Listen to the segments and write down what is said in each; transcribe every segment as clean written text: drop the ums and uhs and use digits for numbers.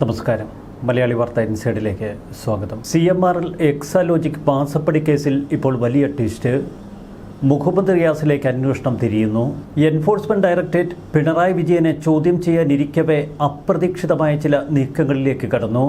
നമസ്കാരം. മലയാളി വാർത്ത ഇൻസൈഡിലേക്ക് സ്വാഗതം. CMRL എക്സാലോജിക് മാസപ്പടി കേസിൽ ഇപ്പോൾ വലിയ ട്വിസ്റ്റ്. മുഹമ്മദ് റിയാസിലേക്ക് അന്വേഷണം തിരിയുന്നു. എൻഫോഴ്സ്മെന്റ് ഡയറക്ടറേറ്റ് പിണറായി വിജയനെ ചോദ്യം ചെയ്യാനിരിക്കവേ അപ്രതീക്ഷിതമായ ചില നീക്കങ്ങളിലേക്ക് കടന്നു.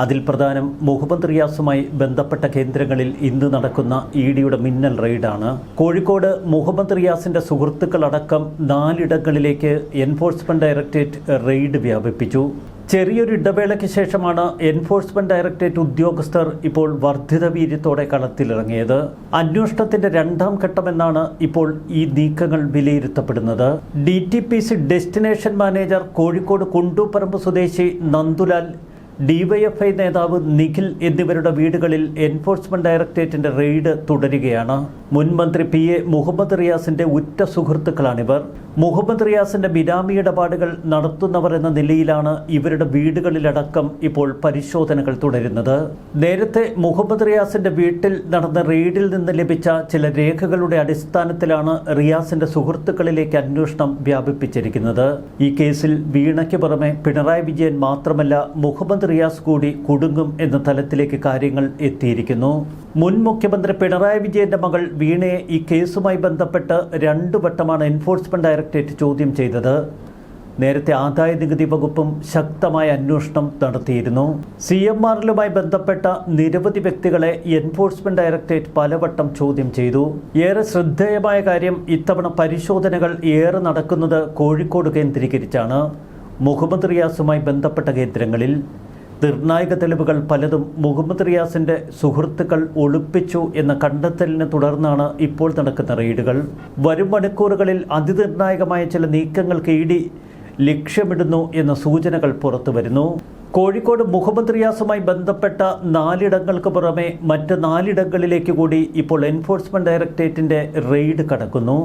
അതിൽ പ്രധാനം മുഹമ്മദ് റിയാസുമായി ബന്ധപ്പെട്ട കേന്ദ്രങ്ങളിൽ ഇന്ന് നടക്കുന്ന EDയുടെ മിന്നൽ റെയ്ഡാണ്. കോഴിക്കോട് മുഹമ്മദ് റിയാസിന്റെ സുഹൃത്തുക്കളടക്കം 4 ഇടങ്ങളിലേക്ക് എൻഫോഴ്സ്മെന്റ് ഡയറക്ടറേറ്റ് റെയ്ഡ് വ്യാപിപ്പിച്ചു. ചെറിയൊരു ഇടവേളയ്ക്ക് ശേഷമാണ് എൻഫോഴ്സ്മെന്റ് ഡയറക്ടറേറ്റ് ഉദ്യോഗസ്ഥർ ഇപ്പോൾ വർദ്ധിത വീര്യത്തോടെ കളത്തിലിറങ്ങിയത്. അന്വേഷണത്തിന്റെ 2ാം ഘട്ടമെന്നാണ് ഇപ്പോൾ ഈ നീക്കങ്ങൾ വിലയിരുത്തപ്പെടുന്നത്. DTPC destination manager Kozhikode Kundupparamba സ്വദേശി നന്ദുലാൽ, DYFI നേതാവ് നിഖിൽ എന്നിവരുടെ വീടുകളിൽ എൻഫോഴ്സ്മെന്റ് ഡയറക്ടറേറ്റിന്റെ റെയ്ഡ് തുടരുകയാണ്. മുൻ മന്ത്രി PA മുഹമ്മദ് റിയാസിന്റെ ഉറ്റ സുഹൃത്തുക്കളാണിവർ. മുഹമ്മദ് റിയാസിന്റെ ബിനാമി ഇടപാടുകൾ നടത്തുന്നവർ എന്ന നിലയിലാണ് ഇവരുടെ വീടുകളിലടക്കം ഇപ്പോൾ പരിശോധനകൾ തുടരുന്നത്. നേരത്തെ മുഹമ്മദ് റിയാസിന്റെ വീട്ടിൽ നടന്ന റെയ്ഡിൽ നിന്ന് ലഭിച്ച ചില രേഖകളുടെ അടിസ്ഥാനത്തിലാണ് റിയാസിന്റെ സുഹൃത്തുക്കളിലേക്ക് അന്വേഷണം വ്യാപിപ്പിച്ചിരിക്കുന്നത്. ഈ കേസിൽ വീണയ്ക്ക് പുറമെ പിണറായി വിജയൻ മാത്രമല്ല, മുഹമ്മദ് റിയാസ് കൂടി കുടുങ്ങും എന്ന തലത്തിലേക്ക് കാര്യങ്ങൾ എത്തിയിരിക്കുന്നു. മുൻ മുഖ്യമന്ത്രി പിണറായി വിജയന്റെ മകൾ വീണയെ ഈ കേസുമായി ബന്ധപ്പെട്ട് 2 വട്ടമാണ് എൻഫോഴ്സ്മെന്റ് ഡയറക്ടറേറ്റ് ചോദ്യം ചെയ്തത്. നേരത്തെ ആദായ നികുതി വകുപ്പും ശക്തമായ അന്വേഷണം നടത്തിയിരുന്നു. CMRLുമായി ബന്ധപ്പെട്ട നിരവധി വ്യക്തികളെ എൻഫോഴ്സ്മെന്റ് ഡയറക്ടറേറ്റ് പലവട്ടം ചോദ്യം ചെയ്തു. ഏറെ ശ്രദ്ധേയമായ കാര്യം, ഇത്തവണ പരിശോധനകൾ ഏറെ നടക്കുന്നത് കോഴിക്കോട് കേന്ദ്രീകരിച്ചാണ്. മുഹമ്മദ് റിയാസുമായി ബന്ധപ്പെട്ട കേന്ദ്രങ്ങളിൽ നിർണായക തെളിവുകൾ പലതും മുഹമ്മദ് റിയാസിന്റെ സുഹൃത്തുക്കൾ ഒളിപ്പിച്ചു എന്ന കണ്ടെത്തലിനെ തുടർന്നാണ് ഇപ്പോൾ നടക്കുന്ന റെയ്ഡുകൾ. വരും മണിക്കൂറുകളിൽ അതിനിർണായകമായ ചില നീക്കങ്ങൾക്ക് ED ലക്ഷ്യമിടുന്നു എന്ന സൂചനകൾ പുറത്തുവരുന്നു. കോഴിക്കോട് മുഹമ്മദ് റിയാസുമായി ബന്ധപ്പെട്ട 4 ഇടങ്ങൾക്ക് പുറമെ മറ്റ് 4 ഇടങ്ങളിലേക്ക് കൂടി ഇപ്പോൾ എൻഫോഴ്സ്മെന്റ് ഡയറക്ടറേറ്റിന്റെ റെയ്ഡ് കടക്കുന്നു.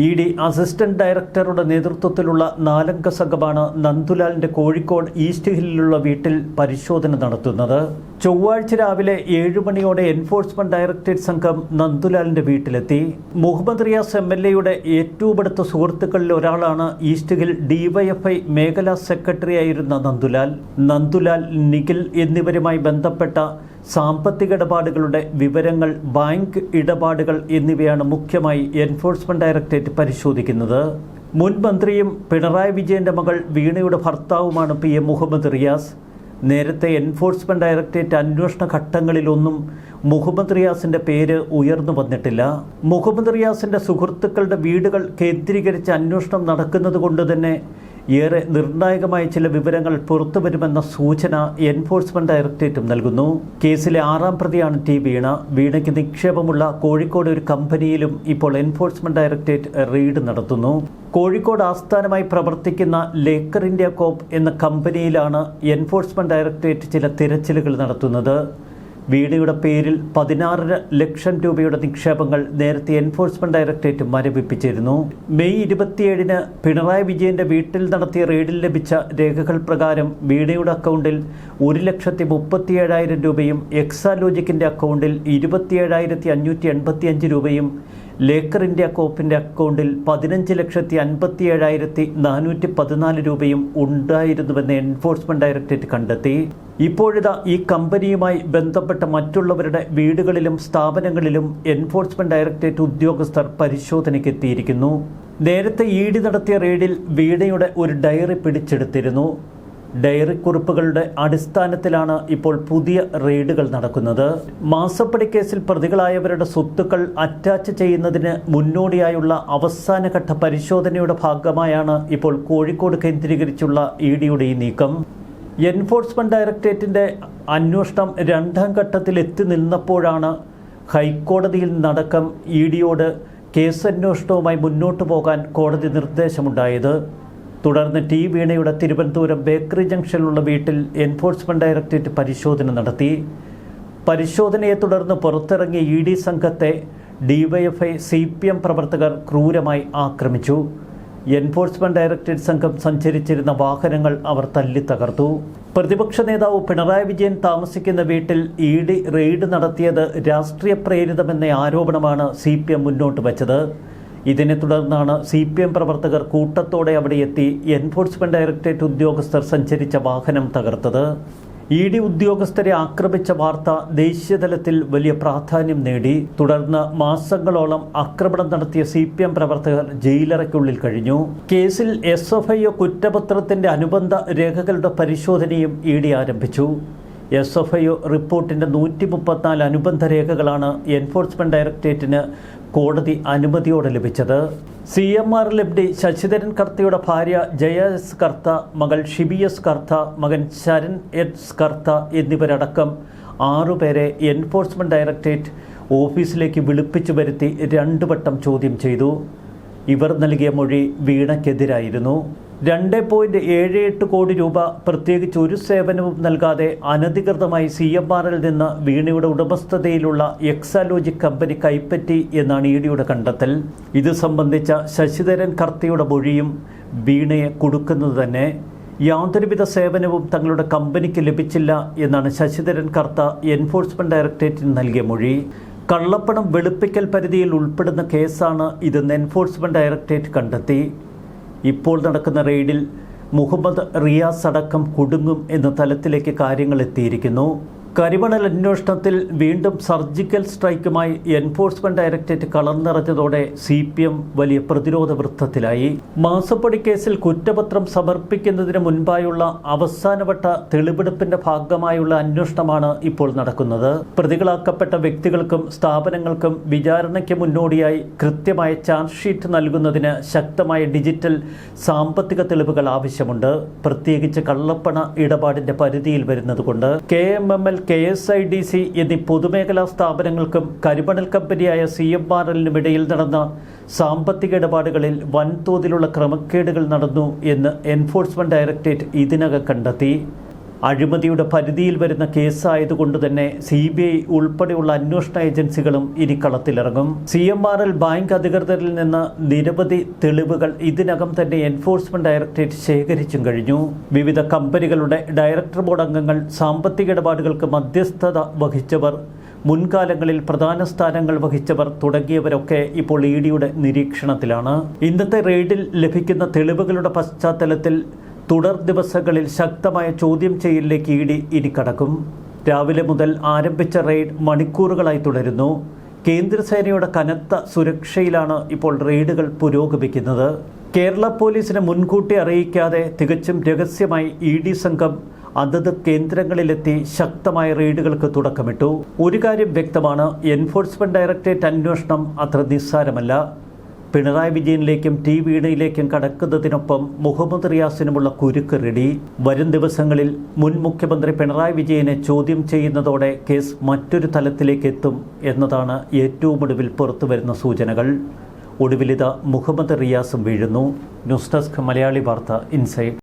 ED അസിസ്റ്റന്റ് ഡയറക്ടറുടെ നേതൃത്വത്തിലുള്ള 4-അംഗ സംഘമാണ് നന്ദുലാലിന്റെ കോഴിക്കോട് ഈസ്റ്റ് ഹില്ലിലുള്ള വീട്ടിൽ പരിശോധന നടത്തുന്നത്. ചൊവ്വാഴ്ച രാവിലെ 7 മണിയോടെ എൻഫോഴ്സ്മെന്റ് ഡയറക്ടറേറ്റ് സംഘം നന്ദുലാലിന്റെ വീട്ടിലെത്തി. മുഹമ്മദ് റിയാസ് MLAയുടെ ഏറ്റവും അടുത്ത സുഹൃത്തുക്കളിൽ ഒരാളാണ് ഈസ്റ്റ് ഹിൽ DYFI മേഖലാ സെക്രട്ടറി ആയിരുന്ന നന്ദുലാൽ, നിഖിൽ എന്നിവരുമായി ബന്ധപ്പെട്ട സാമ്പത്തിക ഇടപാടുകളുടെ വിവരങ്ങൾ, ബാങ്ക് ഇടപാടുകൾ എന്നിവയാണ് മുഖ്യമായി എൻഫോഴ്സ്മെന്റ് ഡയറക്ടറേറ്റ് പരിശോധിക്കുന്നത്. മുൻ മന്ത്രിയും പിണറായി വിജയന്റെ മകൾ വീണയുടെ ഭർത്താവുമാണ് PA മുഹമ്മദ് റിയാസ്. നേരത്തെ എൻഫോഴ്സ്മെന്റ് ഡയറക്ടറേറ്റ് അന്വേഷണ ഘട്ടങ്ങളിലൊന്നും മുഹമ്മദ് റിയാസിന്റെ പേര് ഉയർന്നു വന്നിട്ടില്ല. മുഹമ്മദ് റിയാസിന്റെ സുഹൃത്തുക്കളുടെ വീടുകൾ കേന്ദ്രീകരിച്ച് അന്വേഷണം നടക്കുന്നത് കൊണ്ട് തന്നെ ഏറെ നിർണായകമായ ചില വിവരങ്ങൾ പുറത്തുവരുമെന്ന സൂചന എൻഫോഴ്സ്മെന്റ് ഡയറക്ടറേറ്റും നൽകുന്നു. കേസിലെ 6ാം പ്രതിയാണ് വീണയ്ക്ക് നിക്ഷേപമുള്ള കോഴിക്കോട് ഒരു കമ്പനിയിലും ഇപ്പോൾ എൻഫോഴ്സ്മെന്റ് ഡയറക്ടറേറ്റ് റെയ്ഡ് നടത്തുന്നു. കോഴിക്കോട് ആസ്ഥാനമായി പ്രവർത്തിക്കുന്ന ലേക്കർ ഇന്ത്യ കോപ്പ് എന്ന കമ്പനിയിലാണ് എൻഫോഴ്സ്മെന്റ് ഡയറക്ടറേറ്റ് ചില തിരച്ചിലുകൾ നടത്തുന്നത്. വീണയുടെ പേരിൽ 16.5 ലക്ഷം രൂപയുടെ നിക്ഷേപങ്ങൾ നേരത്തെ എൻഫോഴ്സ്മെന്റ് ഡയറക്ടറേറ്റ് മരവിപ്പിച്ചിരുന്നു. മെയ് 27-ന് പിണറായി വിജയന്റെ വീട്ടിൽ നടത്തിയ റെയ്ഡിൽ ലഭിച്ച രേഖകൾ പ്രകാരം വീണയുടെ അക്കൗണ്ടിൽ 1,37,000 രൂപയും എക്സാലോജിക്കിന്റെ അക്കൗണ്ടിൽ 27,585 രൂപയും ലേക്കർ ഇന്ത്യ കോപ്പിന്റെ അക്കൗണ്ടിൽ 15,57,414 രൂപയും ഉണ്ടായിരുന്നുവെന്ന് എൻഫോഴ്സ്മെന്റ് ഡയറക്ടറേറ്റ് കണ്ടെത്തി. ഇപ്പോഴിതാ ഈ കമ്പനിയുമായി ബന്ധപ്പെട്ട മറ്റുള്ളവരുടെ വീടുകളിലും സ്ഥാപനങ്ങളിലും എൻഫോഴ്സ്മെന്റ് ഡയറക്ടറേറ്റ് ഉദ്യോഗസ്ഥർ പരിശോധനയ്ക്കെത്തിയിരിക്കുന്നു. നേരത്തെ ED നടത്തിയ റെയ്ഡിൽ വീണയുടെ ഒരു ഡയറി പിടിച്ചെടുത്തിരുന്നു. ഡയറി കുറിപ്പുകളുടെ അടിസ്ഥാനത്തിലാണ് ഇപ്പോൾ പുതിയ റെയ്ഡുകൾ നടക്കുന്നത്. മാസപ്പടി കേസിൽ പ്രതികളായവരുടെ സ്വത്തുക്കൾ അറ്റാച്ച് ചെയ്യുന്നതിന് മുന്നോടിയായുള്ള അവസാനഘട്ട പരിശോധനയുടെ ഭാഗമായാണ് ഇപ്പോൾ കോഴിക്കോട് കേന്ദ്രീകരിച്ചുള്ള EDയുടെ ഈ നീക്കം. എൻഫോഴ്സ്മെന്റ് ഡയറക്ടറേറ്റിന്റെ അന്വേഷണം 2ാം ഘട്ടത്തിൽ എത്തി നിന്നപ്പോഴാണ് ഹൈക്കോടതിയിൽ നിന്നടക്കം EDയോട് കേസന്വേഷണവുമായി മുന്നോട്ടു പോകാൻ കോടതി നിർദ്ദേശമുണ്ടായത്. തുടർന്ന് വീണയുടെ തിരുവനന്തപുരം ബേക്കറി ജംഗ്ഷനിലുള്ള വീട്ടിൽ എൻഫോഴ്സ്മെന്റ് ഡയറക്ടറേറ്റ് പരിശോധന നടത്തി. പരിശോധനയെ തുടർന്ന് പുറത്തിറങ്ങിയ ED സംഘത്തെ DYFI CPM പ്രവർത്തകർ ക്രൂരമായി ആക്രമിച്ചു. എൻഫോഴ്സ്മെന്റ് ഡയറക്ടറേറ്റ് സംഘം സഞ്ചരിച്ചിരുന്ന വാഹനങ്ങൾ അവർ തല്ലിത്തകർത്തു. പ്രതിപക്ഷ നേതാവ് പിണറായി വിജയൻ താമസിക്കുന്ന വീട്ടിൽ ED റെയ്ഡ് നടത്തിയത് രാഷ്ട്രീയ പ്രേരിതമെന്ന ആരോപണമാണ് CPM മുന്നോട്ട് വച്ചത്. ഇതിനെ തുടർന്നാണ് CPM പ്രവർത്തകർ കൂട്ടത്തോടെ അവിടെ എത്തി എൻഫോഴ്സ്മെന്റ് ഡയറക്ടറേറ്റ് ഉദ്യോഗസ്ഥർ സഞ്ചരിച്ച വാഹനം തകർത്തത്. ED ഉദ്യോഗസ്ഥരെ ആക്രമിച്ച വാർത്ത ദേശീയതലത്തിൽ വലിയ പ്രാധാന്യം നേടി. തുടർന്ന് മാസങ്ങളോളം ആക്രമണം നടത്തിയ CPM പ്രവർത്തകർ ജയിലറയ്ക്കുള്ളിൽ കഴിഞ്ഞു. കേസിൽ SFIO കുറ്റപത്രത്തിന്റെ അനുബന്ധ രേഖകളുടെ പരിശോധനയും ED ആരംഭിച്ചു. SFIO റിപ്പോർട്ടിന്റെ 134 അനുബന്ധ രേഖകളാണ് എൻഫോഴ്സ്മെന്റ് ഡയറക്ടറേറ്റിന് കോടതി അനുമതിയോടെ ലഭിച്ചത്. CMRL MD ശശിധരൻ കർത്തയുടെ ഭാര്യ ജയ എസ് കർത്ത, മകൾ ഷിബി എസ് കർത്ത, മകൻ ശരൺ എസ് കർത്ത എന്നിവരടക്കം 6 പേരെ എൻഫോഴ്സ്മെന്റ് ഡയറക്ടറേറ്റ് ഓഫീസിലേക്ക് വിളിപ്പിച്ചു വരുത്തി 2 വട്ടം ചോദ്യം ചെയ്തു. ഇവർ നൽകിയ മൊഴി വീണയ്ക്കെതിരായിരുന്നു. 2.78 കോടി രൂപ പ്രത്യേകിച്ച് ഒരു സേവനവും നൽകാതെ അനധികൃതമായി CMRL നിന്ന് വീണയുടെ ഉടമസ്ഥതയിലുള്ള എക്സാലോജിക് കമ്പനി കൈപ്പറ്റി എന്നാണ് EDയുടെ കണ്ടെത്തൽ. ഇത് സംബന്ധിച്ച ശശിധരൻ കർത്തയുടെ മൊഴിയും വീണയെ കൊടുക്കുന്നത് തന്നെ. യാതൊരുവിധ സേവനവും തങ്ങളുടെ കമ്പനിക്ക് ലഭിച്ചില്ല എന്നാണ് ശശിധരൻ കർത്ത എൻഫോഴ്സ്മെന്റ് ഡയറക്ടറേറ്റിന് നൽകിയ മൊഴി. കള്ളപ്പണം വെളുപ്പിക്കൽ പരിധിയിൽ ഉൾപ്പെടുന്ന കേസാണ് ഇതെന്ന് എൻഫോഴ്സ്മെന്റ് ഡയറക്ടറേറ്റ് കണ്ടെത്തി. ഇപ്പോൾ നടക്കുന്ന റെയ്ഡിൽ മുഹമ്മദ് റിയാസ് അടക്കം കുടുങ്ങും എന്ന തലത്തിലേക്ക് കാര്യങ്ങൾ എത്തിയിരിക്കുന്നു. കരിമണൽ അന്വേഷണത്തിൽ വീണ്ടും സർജിക്കൽ സ്ട്രൈക്കുമായി എൻഫോഴ്സ്മെന്റ് ഡയറക്ടറേറ്റ് കളർന്നിറഞ്ഞതോടെ CPM വലിയ പ്രതിരോധ വൃത്തത്തിലായി. മാസപ്പടി കേസിൽ കുറ്റപത്രം സമർപ്പിക്കുന്നതിന് മുൻപായുള്ള അവസാനവട്ട തെളിവെടുപ്പിന്റെ ഭാഗമായുള്ള അന്വേഷണമാണ് ഇപ്പോൾ നടക്കുന്നത്. പ്രതികളാക്കപ്പെട്ട വ്യക്തികൾക്കും സ്ഥാപനങ്ങൾക്കും വിചാരണയ്ക്ക് മുന്നോടിയായി കൃത്യമായ ചാർജ് ഷീറ്റ് നൽകുന്നതിന് ശക്തമായ ഡിജിറ്റൽ സാമ്പത്തിക തെളിവുകൾ ആവശ്യമുണ്ട്. പ്രത്യേകിച്ച് കള്ളപ്പണ ഇടപാടിന്റെ പരിധിയിൽ വരുന്നതുകൊണ്ട് KMML, KSIDC എന്നീ പൊതുമേഖലാ സ്ഥാപനങ്ങൾക്കും കരിമണൽ കമ്പനിയായ CMRLനും ഇടയിൽ നടന്ന സാമ്പത്തിക ഇടപാടുകളിൽ വൻതോതിലുള്ള ക്രമക്കേടുകൾ നടന്നു എന്ന് എൻഫോഴ്സ്മെന്റ് ഡയറക്ടറേറ്റ് ഇതിനകം കണ്ടെത്തി. അഴിമതിയുടെ പരിധിയിൽ വരുന്ന കേസായതുകൊണ്ട് തന്നെ CBI ഉൾപ്പെടെയുള്ള അന്വേഷണ ഏജൻസികളും ഇനി കളത്തിലിറങ്ങും. CMRL ബാങ്ക് അധികൃതരിൽ നിന്ന് നിരവധി തെളിവുകൾ ഇതിനകം തന്നെ എൻഫോഴ്സ്മെന്റ് ഡയറക്ടറേറ്റ് ശേഖരിച്ചും കഴിഞ്ഞു. വിവിധ കമ്പനികളുടെ ഡയറക്ടർ ബോർഡ് അംഗങ്ങൾ, സാമ്പത്തിക ഇടപാടുകൾക്ക് മധ്യസ്ഥത വഹിച്ചവർ, മുൻകാലങ്ങളിൽ പ്രധാന സ്ഥാനങ്ങൾ വഹിച്ചവർ തുടങ്ങിയവരൊക്കെ ഇപ്പോൾ EDയുടെ നിരീക്ഷണത്തിലാണ്. ഇന്നത്തെ റെയ്ഡിൽ ലഭിക്കുന്ന തെളിവുകളുടെ പശ്ചാത്തലത്തിൽ തുടർ ദിവസങ്ങളിൽ ശക്തമായ ചോദ്യം ചെയ്യലിലേക്ക് ED ഇനി കടക്കും. രാവിലെ മുതൽ ആരംഭിച്ച റെയ്ഡ് മണിക്കൂറുകളായി തുടരുന്നു. കേന്ദ്രസേനയുടെ കനത്ത സുരക്ഷയിലാണ് ഇപ്പോൾ റെയ്ഡുകൾ പുരോഗമിക്കുന്നത്. കേരള പോലീസിനെ മുൻകൂട്ടി അറിയിക്കാതെ തികച്ചും രഹസ്യമായി ED സംഘം അതത് കേന്ദ്രങ്ങളിലെത്തി ശക്തമായ റെയ്ഡുകൾക്ക് തുടക്കമിട്ടു. ഒരു കാര്യം വ്യക്തമാണ്, എൻഫോഴ്സ്മെന്റ് ഡയറക്ടറേറ്റ് അന്വേഷണം അത്ര നിസ്സാരമല്ല. പിണറായി വിജയനിലേക്കും വീണയിലേക്കും കടക്കുന്നതിനൊപ്പം മുഹമ്മദ് റിയാസിനുമുള്ള കുരുക്ക് റെഡി. വരും ദിവസങ്ങളിൽ മുൻ മുഖ്യമന്ത്രി പിണറായി വിജയനെ ചോദ്യം ചെയ്യുന്നതോടെ കേസ് മറ്റൊരു തലത്തിലേക്ക് എത്തും എന്നതാണ് ഏറ്റവും ഒടുവിൽ പുറത്തുവരുന്ന സൂചനകൾ. ഒടുവിലിത മുഹമ്മദ് റിയാസും വീഴുന്നു. ന്യൂസ് ഡെസ്ക് മലയാളി വാർത്ത ഇൻസൈഡ്.